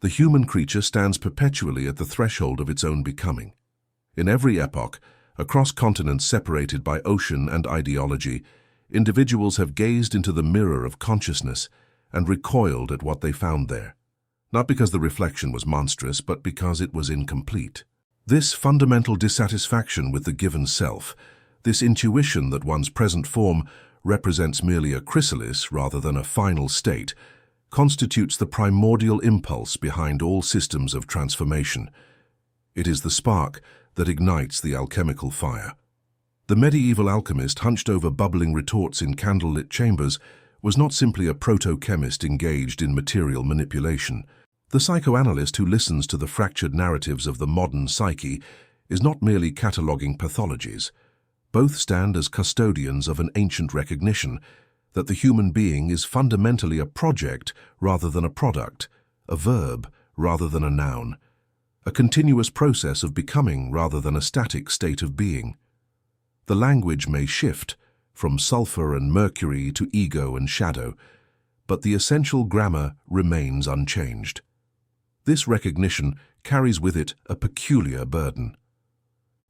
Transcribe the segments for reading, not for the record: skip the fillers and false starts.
The human creature stands perpetually at the threshold of its own becoming. In every epoch, across continents separated by ocean and ideology, individuals have gazed into the mirror of consciousness and recoiled at what they found there, not because the reflection was monstrous, but because it was incomplete. This fundamental dissatisfaction with the given self, this intuition that one's present form represents merely a chrysalis rather than a final state, constitutes the primordial impulse behind all systems of transformation. It is the spark that ignites the alchemical fire. The medieval alchemist hunched over bubbling retorts in candlelit chambers was not simply a proto-chemist engaged in material manipulation. The psychoanalyst who listens to the fractured narratives of the modern psyche is not merely cataloguing pathologies. Both stand as custodians of an ancient recognition that the human being is fundamentally a project rather than a product, a verb rather than a noun, a continuous process of becoming rather than a static state of being. The language may shift from sulfur and mercury to ego and shadow, but the essential grammar remains unchanged. This recognition carries with it a peculiar burden.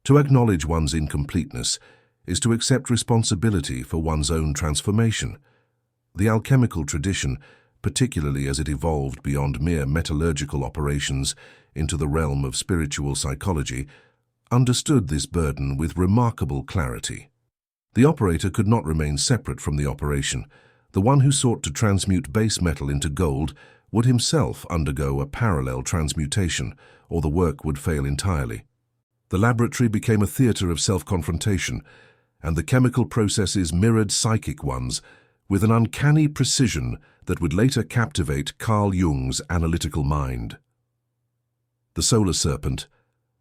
To acknowledge one's incompleteness is to accept responsibility for one's own transformation. The alchemical tradition, particularly as it evolved beyond mere metallurgical operations into the realm of spiritual psychology, understood this burden with remarkable clarity. The operator could not remain separate from the operation. The one who sought to transmute base metal into gold would himself undergo a parallel transmutation, or the work would fail entirely. The laboratory became a theater of self-confrontation, and the chemical processes mirrored psychic ones with an uncanny precision that would later captivate Carl Jung's analytical mind. The solar serpent,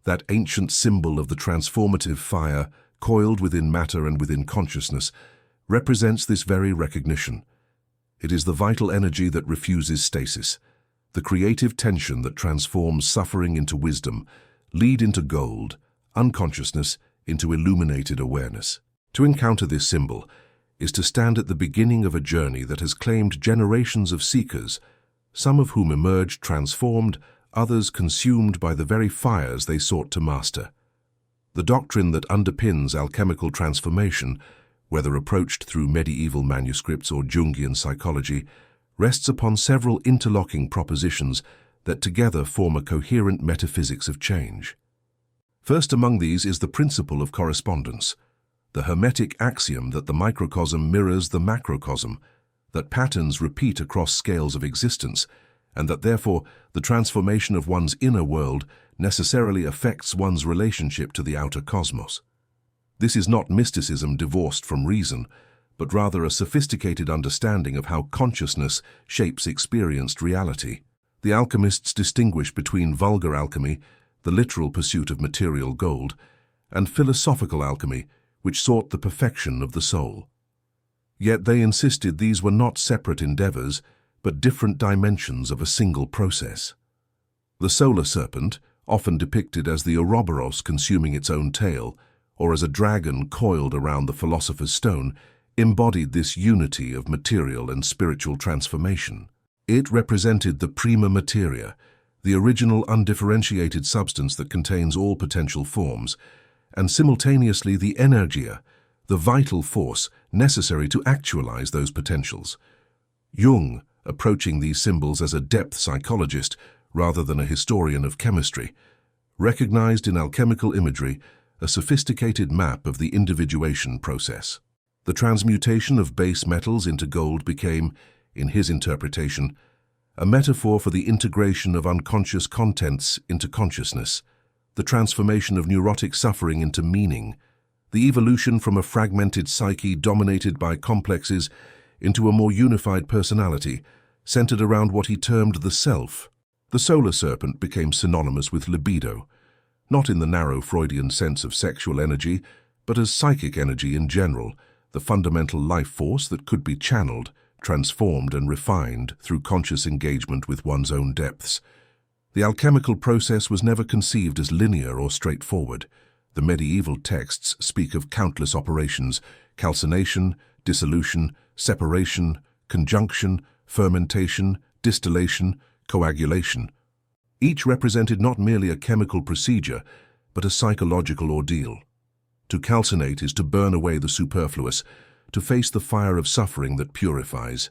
that ancient symbol of the transformative fire coiled within matter and within consciousness, represents this very recognition. It is the vital energy that refuses stasis, the creative tension that transforms suffering into wisdom, lead into gold, unconsciousness into illuminated awareness. To encounter this symbol is to stand at the beginning of a journey that has claimed generations of seekers, some of whom emerged transformed, others consumed by the very fires they sought to master. The doctrine that underpins alchemical transformation, whether approached through medieval manuscripts or Jungian psychology, rests upon several interlocking propositions that together form a coherent metaphysics of change. First among these is the principle of correspondence, the Hermetic axiom that the microcosm mirrors the macrocosm, that patterns repeat across scales of existence, and that therefore the transformation of one's inner world necessarily affects one's relationship to the outer cosmos. This is not mysticism divorced from reason, but rather a sophisticated understanding of how consciousness shapes experienced reality. The alchemists distinguish between vulgar alchemy, the literal pursuit of material gold, and philosophical alchemy, which sought the perfection of the soul. Yet they insisted these were not separate endeavors, but different dimensions of a single process. The solar serpent, often depicted as the ouroboros consuming its own tail, or as a dragon coiled around the philosopher's stone, embodied this unity of material and spiritual transformation. It represented the prima materia, the original undifferentiated substance that contains all potential forms, and simultaneously the energia, the vital force necessary to actualize those potentials. Jung, approaching these symbols as a depth psychologist rather than a historian of chemistry, recognized in alchemical imagery a sophisticated map of the individuation process. The transmutation of base metals into gold became, in his interpretation, a metaphor for the integration of unconscious contents into consciousness, the transformation of neurotic suffering into meaning, the evolution from a fragmented psyche dominated by complexes into a more unified personality, centered around what he termed the self. The solar serpent became synonymous with libido, not in the narrow Freudian sense of sexual energy, but as psychic energy in general, the fundamental life force that could be channeled, transformed and refined through conscious engagement with one's own depths. The alchemical process was never conceived as linear or straightforward. The medieval texts speak of countless operations: calcination, dissolution, separation, conjunction, fermentation, distillation, coagulation, Each represented not merely a chemical procedure, but a psychological ordeal. To calcinate is to burn away the superfluous, to face the fire of suffering that purifies.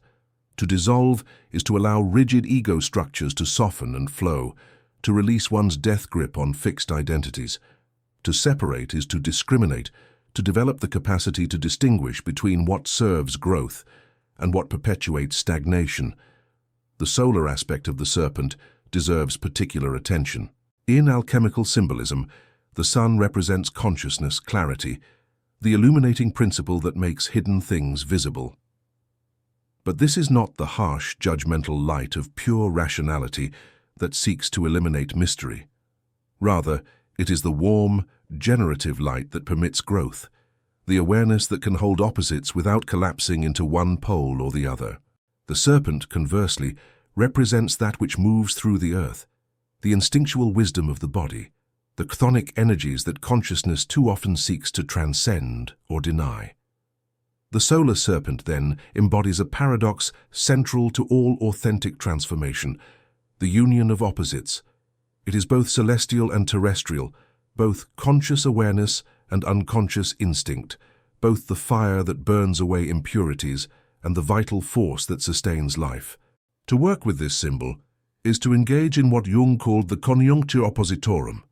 To dissolve is to allow rigid ego structures to soften and flow, to release one's death grip on fixed identities. To separate is to discriminate, to develop the capacity to distinguish between what serves growth and what perpetuates stagnation. The solar aspect of the serpent deserves particular attention. In alchemical symbolism, the sun represents consciousness, clarity, the illuminating principle that makes hidden things visible. But this is not the harsh, judgmental light of pure rationality that seeks to eliminate mystery. Rather, it is the warm, generative light that permits growth, the awareness that can hold opposites without collapsing into one pole or the other. The serpent, conversely, represents that which moves through the earth, the instinctual wisdom of the body, the chthonic energies that consciousness too often seeks to transcend or deny. The solar serpent, then, embodies a paradox central to all authentic transformation, the union of opposites. It is both celestial and terrestrial, both conscious awareness and unconscious instinct, both the fire that burns away impurities and the vital force that sustains life. To work with this symbol is to engage in what Jung called the conjunctio oppositorum,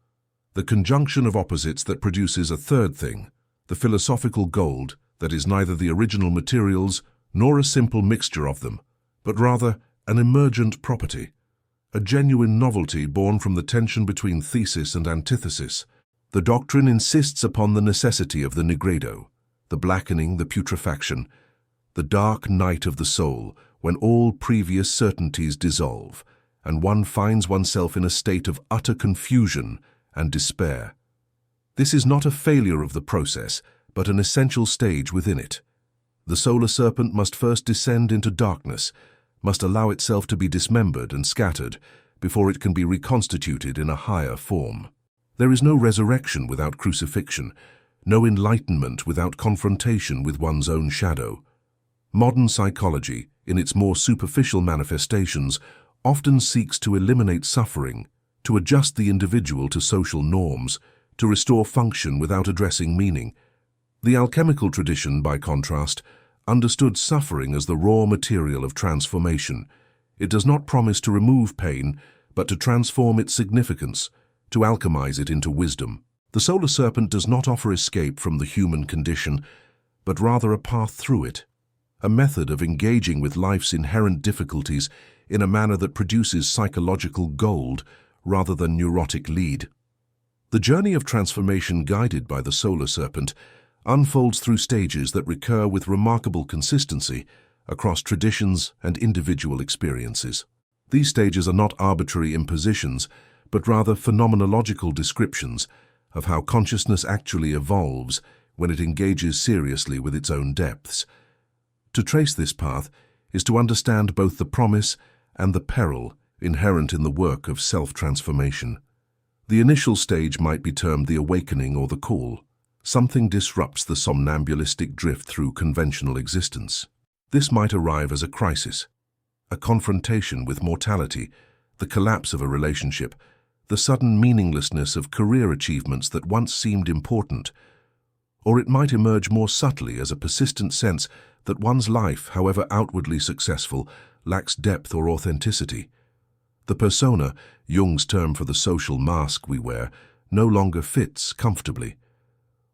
the conjunction of opposites that produces a third thing, the philosophical gold that is neither the original materials nor a simple mixture of them, but rather an emergent property, a genuine novelty born from the tension between thesis and antithesis. The doctrine insists upon the necessity of the nigredo, the blackening, the putrefaction, the dark night of the soul, when all previous certainties dissolve, and one finds oneself in a state of utter confusion and despair. This is not a failure of the process, but an essential stage within it. The solar serpent must first descend into darkness, must allow itself to be dismembered and scattered, before it can be reconstituted in a higher form. There is no resurrection without crucifixion, no enlightenment without confrontation with one's own shadow. Modern psychology, in its more superficial manifestations, often seeks to eliminate suffering, to adjust the individual to social norms, to restore function without addressing meaning. The alchemical tradition, by contrast, understood suffering as the raw material of transformation. It does not promise to remove pain, but to transform its significance, to alchemize it into wisdom. The solar serpent does not offer escape from the human condition, but rather a path through it, a method of engaging with life's inherent difficulties in a manner that produces psychological gold rather than neurotic lead. The journey of transformation guided by the solar serpent unfolds through stages that recur with remarkable consistency across traditions and individual experiences. These stages are not arbitrary impositions, but rather phenomenological descriptions of how consciousness actually evolves when it engages seriously with its own depths. To trace this path is to understand both the promise and the peril inherent in the work of self-transformation. The initial stage might be termed the awakening or the call. Something disrupts the somnambulistic drift through conventional existence. This might arrive as a crisis, a confrontation with mortality, the collapse of a relationship, the sudden meaninglessness of career achievements that once seemed important. Or it might emerge more subtly as a persistent sense that one's life, however outwardly successful, lacks depth or authenticity. The persona, Jung's term for the social mask we wear, no longer fits comfortably.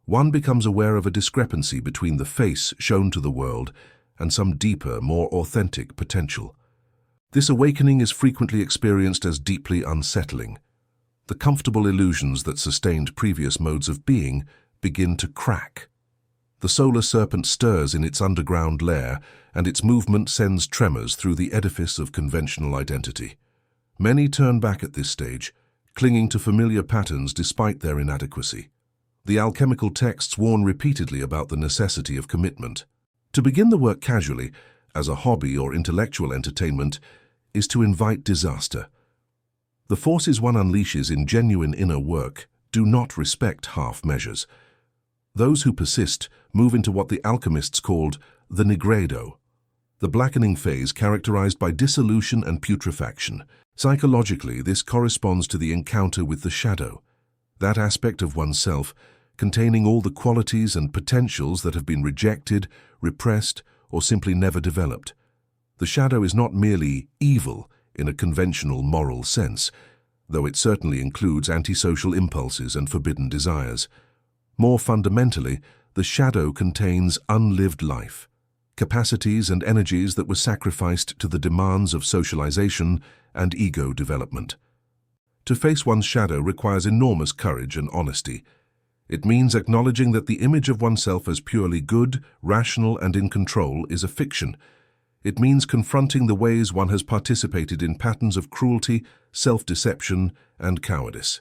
One becomes aware of a discrepancy between the face shown to the world and some deeper, more authentic potential. This awakening is frequently experienced as deeply unsettling. The comfortable illusions that sustained previous modes of being begin to crack. The solar serpent stirs in its underground lair, and its movement sends tremors through the edifice of conventional identity. Many turn back at this stage, clinging to familiar patterns despite their inadequacy. The alchemical texts warn repeatedly about the necessity of commitment. To begin the work casually, as a hobby or intellectual entertainment, is to invite disaster. The forces one unleashes in genuine inner work do not respect half measures. Those who persist move into what the alchemists called the nigredo, the blackening phase characterized by dissolution and putrefaction. Psychologically, this corresponds to the encounter with the shadow, that aspect of oneself containing all the qualities and potentials that have been rejected, repressed, or simply never developed. The shadow is not merely evil in a conventional moral sense, though it certainly includes antisocial impulses and forbidden desires. More fundamentally, the shadow contains unlived life, capacities and energies that were sacrificed to the demands of socialization and ego development. To face one's shadow requires enormous courage and honesty. It means acknowledging that the image of oneself as purely good, rational, and in control is a fiction. It means confronting the ways one has participated in patterns of cruelty, self-deception, and cowardice.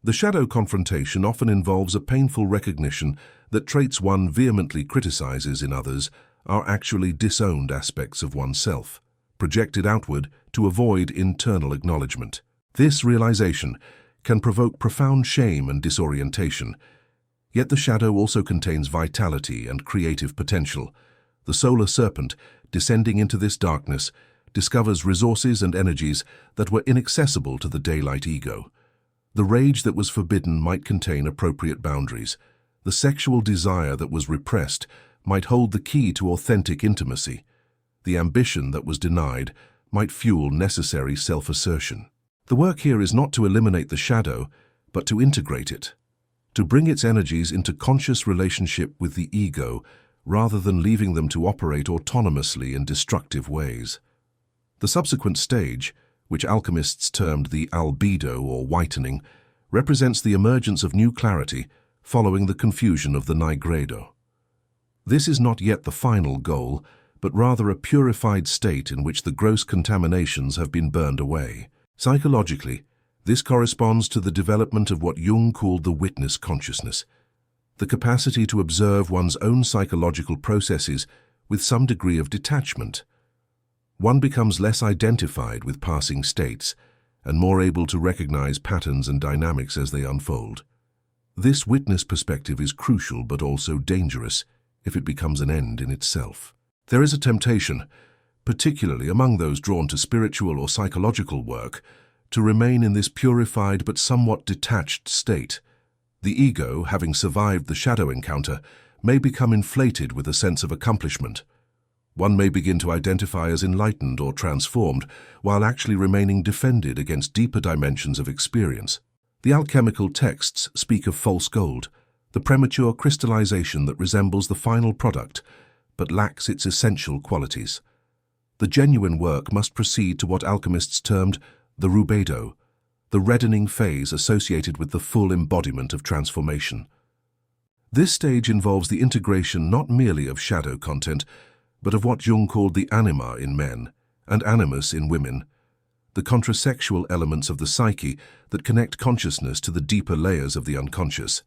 The shadow confrontation often involves a painful recognition that traits one vehemently criticizes in others are actually disowned aspects of oneself, projected outward to avoid internal acknowledgement. This realization can provoke profound shame and disorientation. Yet the shadow also contains vitality and creative potential. The solar serpent, descending into this darkness, discovers resources and energies that were inaccessible to the daylight ego. The rage that was forbidden might contain appropriate boundaries. The sexual desire that was repressed might hold the key to authentic intimacy. The ambition that was denied might fuel necessary self-assertion. The work here is not to eliminate the shadow, but to integrate it, to bring its energies into conscious relationship with the ego, rather than leaving them to operate autonomously in destructive ways. The subsequent stage, which alchemists termed the albedo or whitening, represents the emergence of new clarity following the confusion of the nigredo. This is not yet the final goal, but rather a purified state in which the gross contaminations have been burned away. Psychologically, this corresponds to the development of what Jung called the witness consciousness, the capacity to observe one's own psychological processes with some degree of detachment. One becomes less identified with passing states and more able to recognize patterns and dynamics as they unfold. This witness perspective is crucial but also dangerous if it becomes an end in itself. There is a temptation, particularly among those drawn to spiritual or psychological work, to remain in this purified but somewhat detached state. The ego, having survived the shadow encounter, may become inflated with a sense of accomplishment. One may begin to identify as enlightened or transformed, while actually remaining defended against deeper dimensions of experience. The alchemical texts speak of false gold, the premature crystallization that resembles the final product, but lacks its essential qualities. The genuine work must proceed to what alchemists termed the rubedo, the reddening phase associated with the full embodiment of transformation. This stage involves the integration not merely of shadow content, but of what Jung called the anima in men and animus in women, the contrasexual elements of the psyche that connect consciousness to the deeper layers of the unconscious.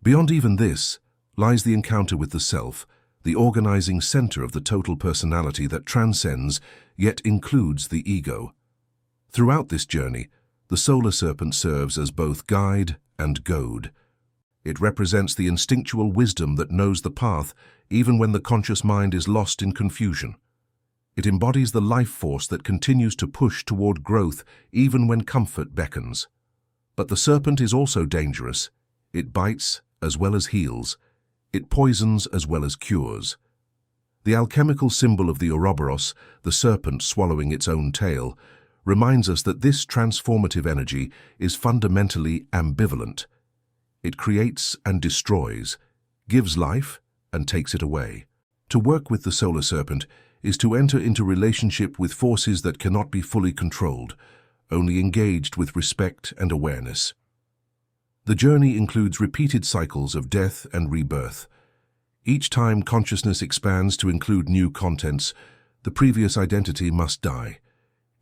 Beyond even this lies the encounter with the self, the organizing center of the total personality that transcends yet includes the ego. Throughout this journey, the solar serpent serves as both guide and goad. It represents the instinctual wisdom that knows the path even when the conscious mind is lost in confusion. It embodies the life force that continues to push toward growth even when comfort beckons. But the serpent is also dangerous. It bites as well as heals. It poisons as well as cures. The alchemical symbol of the ouroboros, the serpent swallowing its own tail, reminds us that this transformative energy is fundamentally ambivalent. It creates and destroys, gives life and takes it away. To work with the solar serpent is to enter into relationship with forces that cannot be fully controlled, only engaged with respect and awareness. The journey includes repeated cycles of death and rebirth. Each time consciousness expands to include new contents, the previous identity must die.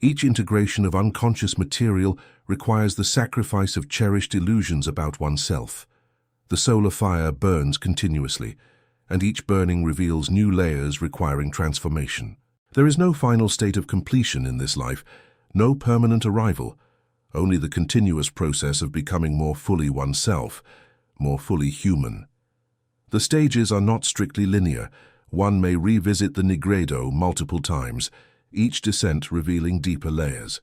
Each integration of unconscious material requires the sacrifice of cherished illusions about oneself. The solar fire burns continuously, and each burning reveals new layers requiring transformation. There is no final state of completion in this life, no permanent arrival, only the continuous process of becoming more fully oneself, more fully human. The stages are not strictly linear. One may revisit the nigredo multiple times, each descent revealing deeper layers.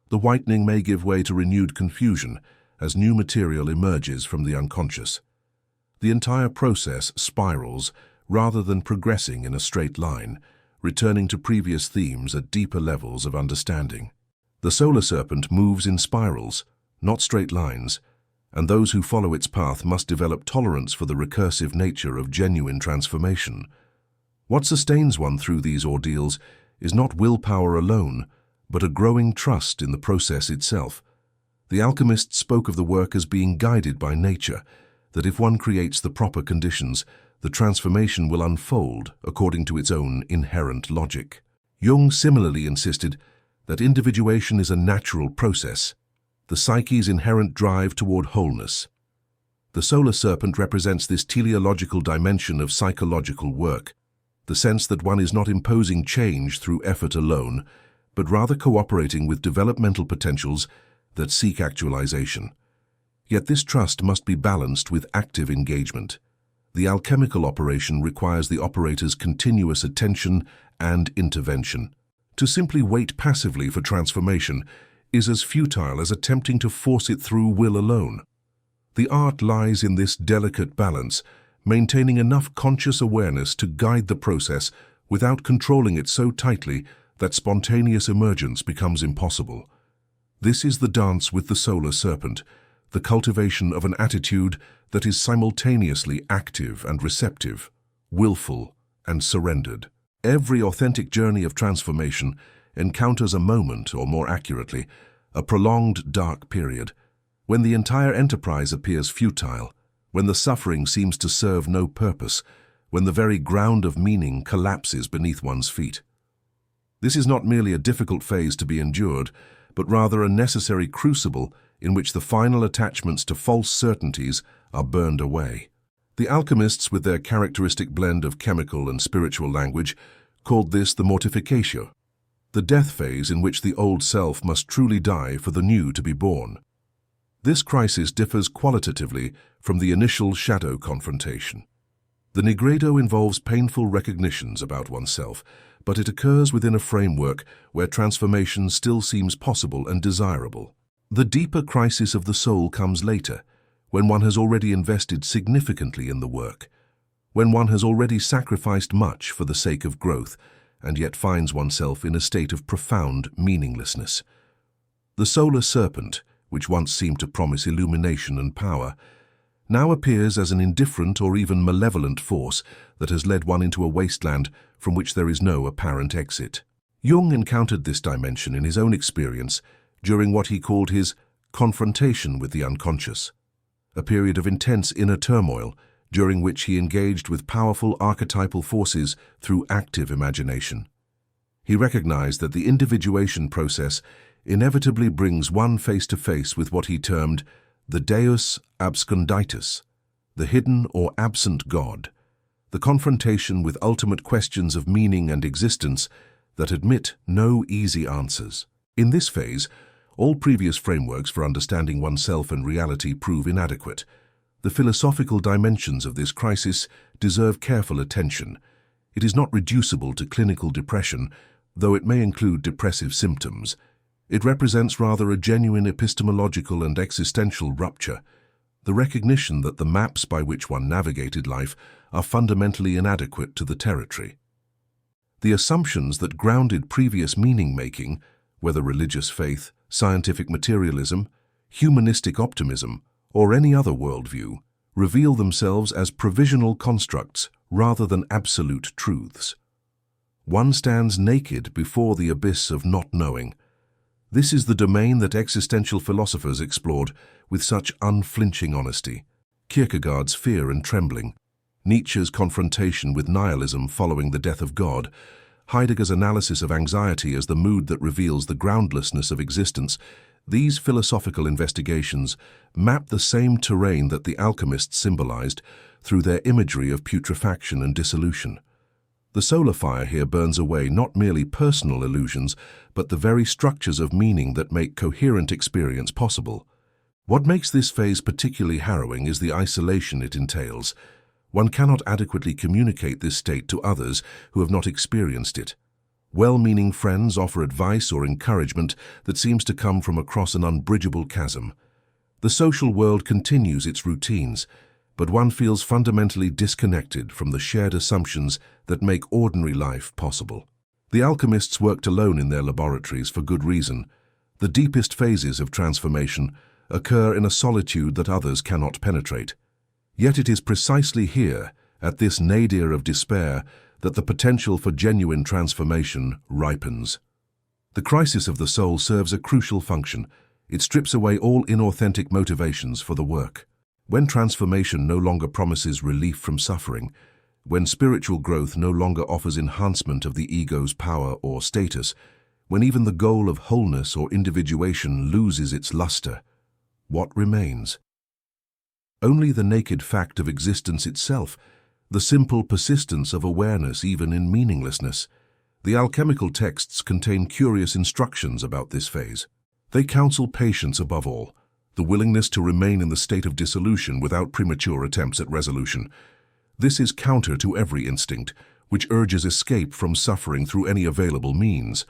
The whitening may give way to renewed confusion as new material emerges from the unconscious. The entire process spirals rather than progressing in a straight line, returning to previous themes at deeper levels of understanding. The solar serpent moves in spirals, not straight lines, and those who follow its path must develop tolerance for the recursive nature of genuine transformation. What sustains one through these ordeals is not willpower alone, but a growing trust in the process itself. The alchemists spoke of the work as being guided by nature, that if one creates the proper conditions, the transformation will unfold according to its own inherent logic. Jung similarly insisted that individuation is a natural process, the psyche's inherent drive toward wholeness. The solar serpent represents this teleological dimension of psychological work, the sense that one is not imposing change through effort alone, but rather cooperating with developmental potentials that seek actualization. Yet this trust must be balanced with active engagement. The alchemical operation requires the operator's continuous attention and intervention. To simply wait passively for transformation is as futile as attempting to force it through will alone. The art lies in this delicate balance, maintaining enough conscious awareness to guide the process without controlling it so tightly that spontaneous emergence becomes impossible. This is the dance with the solar serpent, the cultivation of an attitude that is simultaneously active and receptive, willful and surrendered. Every authentic journey of transformation encounters a moment, or more accurately, a prolonged dark period, when the entire enterprise appears futile, when the suffering seems to serve no purpose, when the very ground of meaning collapses beneath one's feet. This is not merely a difficult phase to be endured, but rather a necessary crucible in which the final attachments to false certainties are burned away. The alchemists, with their characteristic blend of chemical and spiritual language, called this the mortificatio, the death phase in which the old self must truly die for the new to be born. This crisis differs qualitatively from the initial shadow confrontation. The nigredo involves painful recognitions about oneself, but it occurs within a framework where transformation still seems possible and desirable. The deeper crisis of the soul comes later, when one has already invested significantly in the work, when one has already sacrificed much for the sake of growth, and yet finds oneself in a state of profound meaninglessness. The solar serpent, which once seemed to promise illumination and power, now appears as an indifferent or even malevolent force that has led one into a wasteland from which there is no apparent exit. Jung encountered this dimension in his own experience during what he called his confrontation with the unconscious, a period of intense inner turmoil during which he engaged with powerful archetypal forces through active imagination. He recognized that the individuation process inevitably brings one face to face with what he termed the deus absconditus, the hidden or absent God, the confrontation with ultimate questions of meaning and existence that admit no easy answers. In this phase, all previous frameworks for understanding oneself and reality prove inadequate. The philosophical dimensions of this crisis deserve careful attention. It is not reducible to clinical depression, though it may include depressive symptoms. It represents rather a genuine epistemological and existential rupture, the recognition that the maps by which one navigated life are fundamentally inadequate to the territory. The assumptions that grounded previous meaning-making, whether religious faith, scientific materialism, humanistic optimism, or any other worldview, reveal themselves as provisional constructs rather than absolute truths. One stands naked before the abyss of not knowing. This is the domain that existential philosophers explored with such unflinching honesty. Kierkegaard's fear and trembling, Nietzsche's confrontation with nihilism following the death of God, Heidegger's analysis of anxiety as the mood that reveals the groundlessness of existence. These philosophical investigations map the same terrain that the alchemists symbolized through their imagery of putrefaction and dissolution. The solar fire here burns away not merely personal illusions, but the very structures of meaning that make coherent experience possible. What makes this phase particularly harrowing is the isolation it entails. One cannot adequately communicate this state to others who have not experienced it. Well-meaning friends offer advice or encouragement that seems to come from across an unbridgeable chasm. The social world continues its routines, but one feels fundamentally disconnected from the shared assumptions that make ordinary life possible. The alchemists worked alone in their laboratories for good reason. The deepest phases of transformation occur in a solitude that others cannot penetrate. Yet it is precisely here, at this nadir of despair, that the potential for genuine transformation ripens. The crisis of the soul serves a crucial function. It strips away all inauthentic motivations for the work. When transformation no longer promises relief from suffering, when spiritual growth no longer offers enhancement of the ego's power or status, when even the goal of wholeness or individuation loses its luster, what remains? Only the naked fact of existence itself, the simple persistence of awareness even in meaninglessness. The alchemical texts contain curious instructions about this phase. They counsel patience above all, the willingness to remain in the state of dissolution without premature attempts at resolution. This is counter to every instinct, which urges escape from suffering through any available means.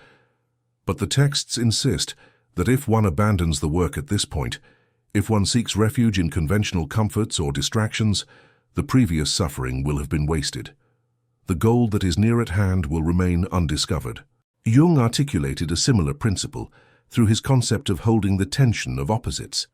But the texts insist that if one abandons the work at this point, if one seeks refuge in conventional comforts or distractions, the previous suffering will have been wasted. The goal that is near at hand will remain undiscovered. Jung articulated a similar principle through his concept of holding the tension of opposites.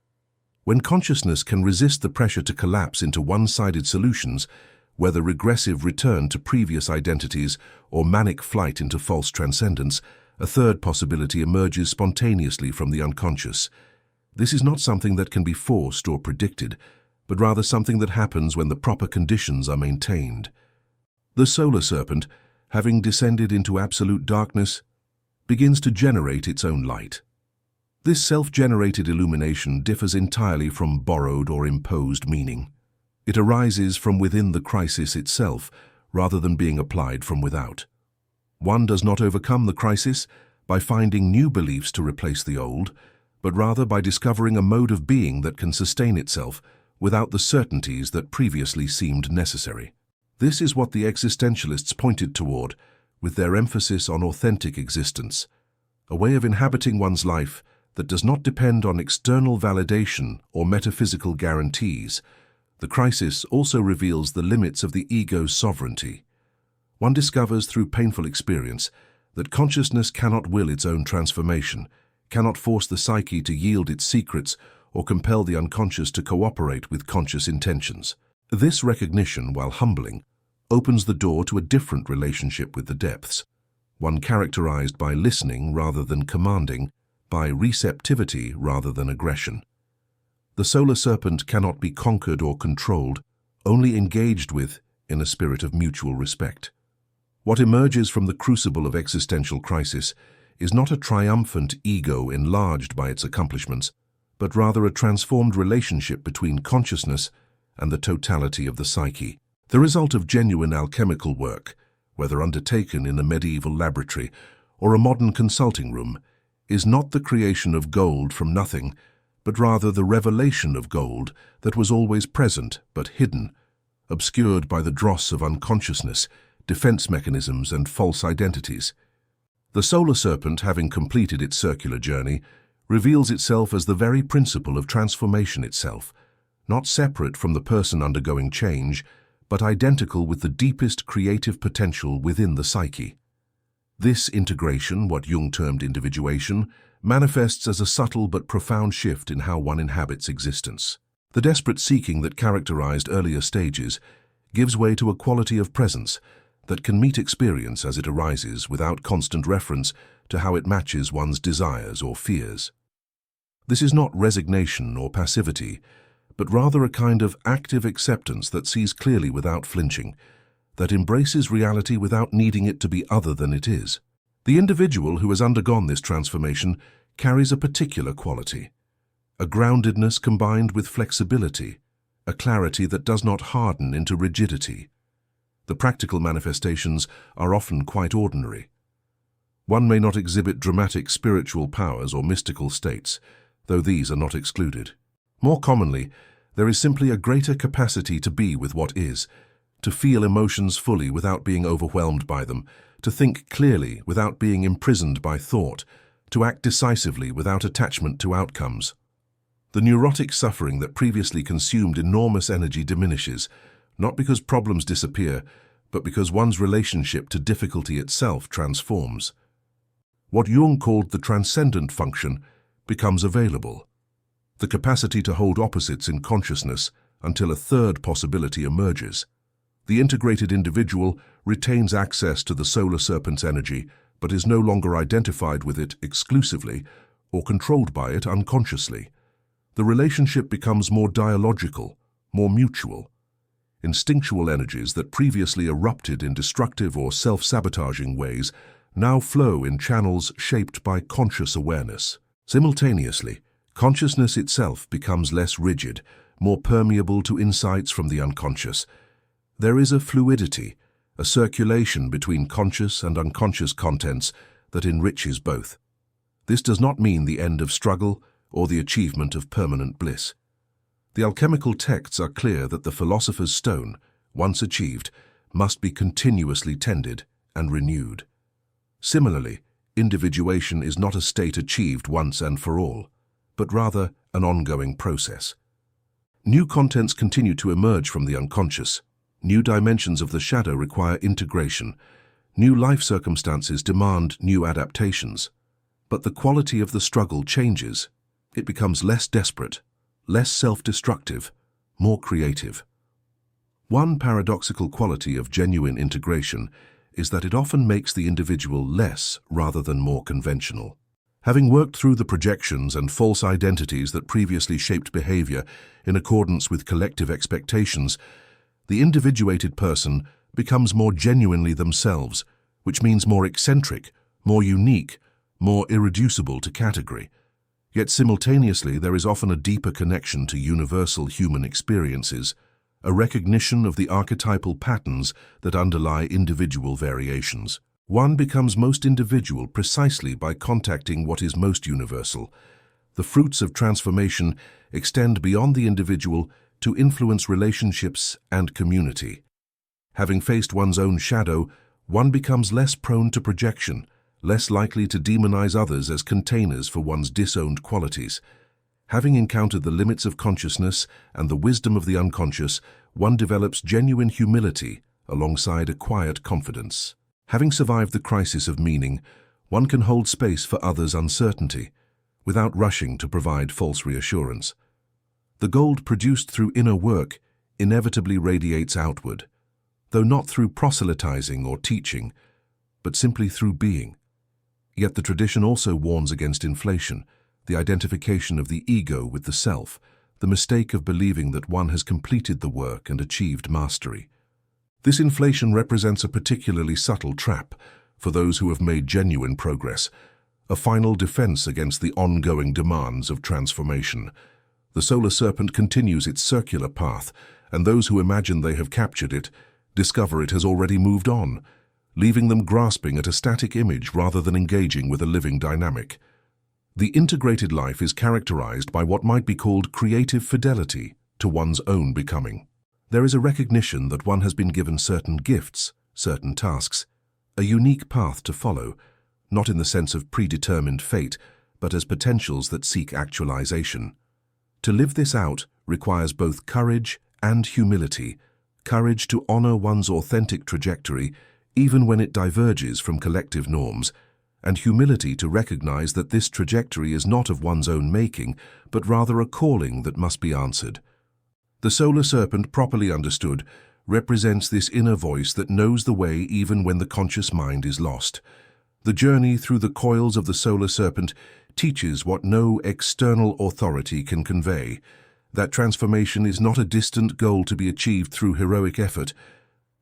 When consciousness can resist the pressure to collapse into one-sided solutions, whether regressive return to previous identities or manic flight into false transcendence, a third possibility emerges spontaneously from the unconscious. This is not something that can be forced or predicted, but rather something that happens when the proper conditions are maintained. The solar serpent, having descended into absolute darkness, begins to generate its own light. This self-generated illumination differs entirely from borrowed or imposed meaning. It arises from within the crisis itself, rather than being applied from without. One does not overcome the crisis by finding new beliefs to replace the old, but rather by discovering a mode of being that can sustain itself without the certainties that previously seemed necessary. This is what the existentialists pointed toward, with their emphasis on authentic existence, a way of inhabiting one's life that does not depend on external validation or metaphysical guarantees. The crisis also reveals the limits of the ego's sovereignty. One discovers through painful experience that consciousness cannot will its own transformation, cannot force the psyche to yield its secrets, or compel the unconscious to cooperate with conscious intentions. This recognition, while humbling, opens the door to a different relationship with the depths, one characterized by listening rather than commanding, by receptivity rather than aggression. The solar serpent cannot be conquered or controlled, only engaged with in a spirit of mutual respect. What emerges from the crucible of existential crisis is not a triumphant ego enlarged by its accomplishments, but rather a transformed relationship between consciousness and the totality of the psyche. The result of genuine alchemical work, whether undertaken in a medieval laboratory or a modern consulting room, is not the creation of gold from nothing, but rather the revelation of gold that was always present but hidden, obscured by the dross of unconsciousness, defense mechanisms, and false identities. The solar serpent, having completed its circular journey, reveals itself as the very principle of transformation itself, not separate from the person undergoing change, but identical with the deepest creative potential within the psyche. This integration, what Jung termed individuation, manifests as a subtle but profound shift in how one inhabits existence. The desperate seeking that characterized earlier stages gives way to a quality of presence that can meet experience as it arises without constant reference to how it matches one's desires or fears. This is not resignation or passivity, but rather a kind of active acceptance that sees clearly without flinching, that embraces reality without needing it to be other than it is. The individual who has undergone this transformation carries a particular quality, a groundedness combined with flexibility, a clarity that does not harden into rigidity. The practical manifestations are often quite ordinary. One may not exhibit dramatic spiritual powers or mystical states, though these are not excluded. More commonly, there is simply a greater capacity to be with what is, to feel emotions fully without being overwhelmed by them, to think clearly without being imprisoned by thought, to act decisively without attachment to outcomes. The neurotic suffering that previously consumed enormous energy diminishes, not because problems disappear, but because one's relationship to difficulty itself transforms. What Jung called the transcendent function becomes available, the capacity to hold opposites in consciousness until a third possibility emerges. The integrated individual retains access to the solar serpent's energy, but is no longer identified with it exclusively or controlled by it unconsciously. The relationship becomes more dialogical, more mutual. Instinctual energies that previously erupted in destructive or self-sabotaging ways now flow in channels shaped by conscious awareness. Simultaneously, consciousness itself becomes less rigid, more permeable to insights from the unconscious. There is a fluidity, a circulation between conscious and unconscious contents that enriches both. This does not mean the end of struggle or the achievement of permanent bliss. The alchemical texts are clear that the philosopher's stone, once achieved, must be continuously tended and renewed. Similarly, individuation is not a state achieved once and for all, but rather an ongoing process. New contents continue to emerge from the unconscious. New dimensions of the shadow require integration. New life circumstances demand new adaptations. But the quality of the struggle changes. It becomes less desperate, less self-destructive, more creative. One paradoxical quality of genuine integration is that it often makes the individual less rather than more conventional. Having worked through the projections and false identities that previously shaped behavior in accordance with collective expectations, the individuated person becomes more genuinely themselves, which means more eccentric, more unique, more irreducible to category. Yet simultaneously there is often a deeper connection to universal human experiences, a recognition of the archetypal patterns that underlie individual variations. One becomes most individual precisely by contacting what is most universal. The fruits of transformation extend beyond the individual to influence relationships and community. Having faced one's own shadow, one becomes less prone to projection, less likely to demonize others as containers for one's disowned qualities. Having encountered the limits of consciousness and the wisdom of the unconscious, one develops genuine humility alongside a quiet confidence. Having survived the crisis of meaning, one can hold space for others' uncertainty, without rushing to provide false reassurance. The gold produced through inner work inevitably radiates outward, though not through proselytizing or teaching, but simply through being. Yet the tradition also warns against inflation, the identification of the ego with the self, the mistake of believing that one has completed the work and achieved mastery. This inflation represents a particularly subtle trap for those who have made genuine progress, a final defense against the ongoing demands of transformation. The solar serpent continues its circular path, and those who imagine they have captured it discover it has already moved on, leaving them grasping at a static image rather than engaging with a living dynamic. The integrated life is characterized by what might be called creative fidelity to one's own becoming. There is a recognition that one has been given certain gifts, certain tasks, a unique path to follow, not in the sense of predetermined fate, but as potentials that seek actualization. To live this out requires both courage and humility, courage to honor one's authentic trajectory even when it diverges from collective norms, and humility to recognize that this trajectory is not of one's own making, but rather a calling that must be answered. The solar serpent, properly understood, represents this inner voice that knows the way even when the conscious mind is lost. The journey through the coils of the solar serpent teaches what no external authority can convey, that transformation is not a distant goal to be achieved through heroic effort,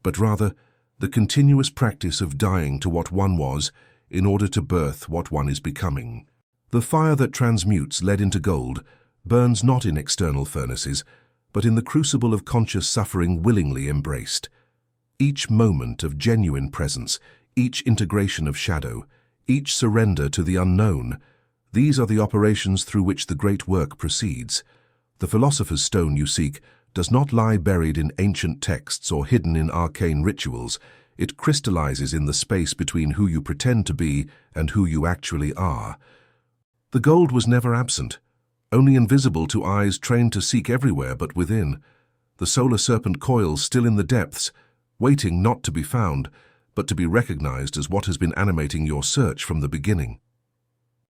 but rather the continuous practice of dying to what one was in order to birth what one is becoming. The fire that transmutes lead into gold burns not in external furnaces, but in the crucible of conscious suffering willingly embraced. Each moment of genuine presence, each integration of shadow, each surrender to the unknown, these are the operations through which the great work proceeds. The philosopher's stone you seek does not lie buried in ancient texts or hidden in arcane rituals. It crystallizes in the space between who you pretend to be and who you actually are. The gold was never absent, only invisible to eyes trained to seek everywhere but within. The solar serpent coils still in the depths, waiting not to be found, but to be recognized as what has been animating your search from the beginning.